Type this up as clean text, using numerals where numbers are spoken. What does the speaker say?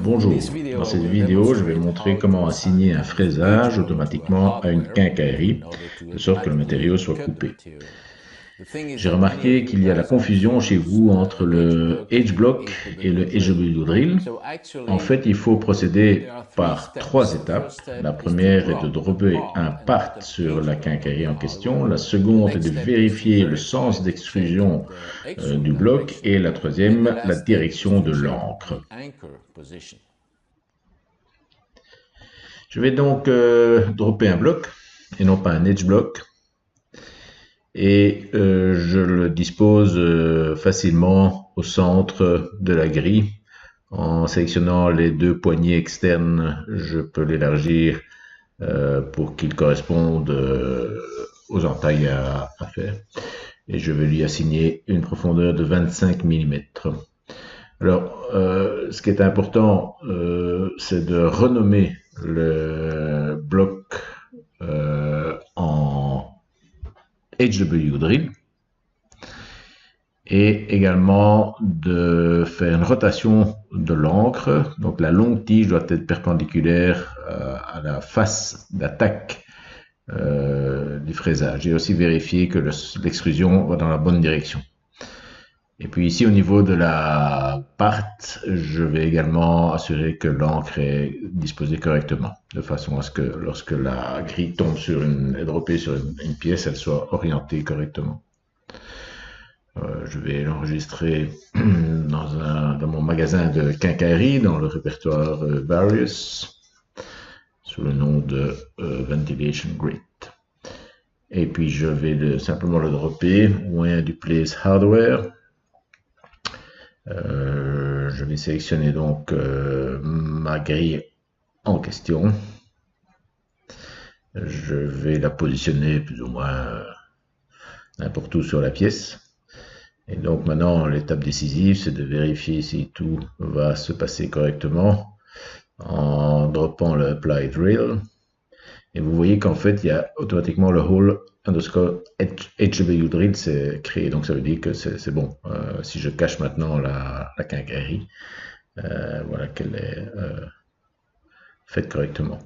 Bonjour, dans cette vidéo, je vais montrer comment assigner un fraisage automatiquement à une quincaillerie, de sorte que le matériau soit coupé. J'ai remarqué qu'il y a la confusion chez vous entre le H-Block et le HW Drill. En fait, il faut procéder par trois étapes. La première est de dropper un part sur la quincaillerie en question. La seconde est de vérifier le sens d'extrusion du bloc. Et la troisième, la direction de l'encre. Je vais donc dropper un bloc et non pas un edge block. Et je le dispose facilement au centre de la grille. En sélectionnant les deux poignées externes, je peux l'élargir pour qu'il corresponde aux entailles à faire. Et je vais lui assigner une profondeur de 25 mm. Alors, ce qui est important, c'est de renommer le bloc en HW Drill et également de faire une rotation de l'encre. Donc la longue tige doit être perpendiculaire à la face d'attaque du fraisage. J'ai aussi vérifié que l'extrusion va dans la bonne direction. Et puis ici, au niveau de la part, je vais également assurer que l'encre est disposée correctement, de façon à ce que lorsque la grille tombe est droppée sur une pièce, elle soit orientée correctement. Je vais l'enregistrer dans mon magasin de quincaillerie, dans le répertoire Various, sous le nom de Ventilation Grit. Et puis je vais simplement le dropper, Where du Place Hardware. Je vais sélectionner donc ma grille en question. Je vais la positionner plus ou moins n'importe où sur la pièce. Et donc maintenant, l'étape décisive, c'est de vérifier si tout va se passer correctement en droppant le apply drill. Et vous voyez qu'en fait, il y a automatiquement le hole underscore HW drill c'est créé. Donc ça veut dire que c'est bon. Si je cache maintenant la quincaillerie, voilà qu'elle est faite correctement.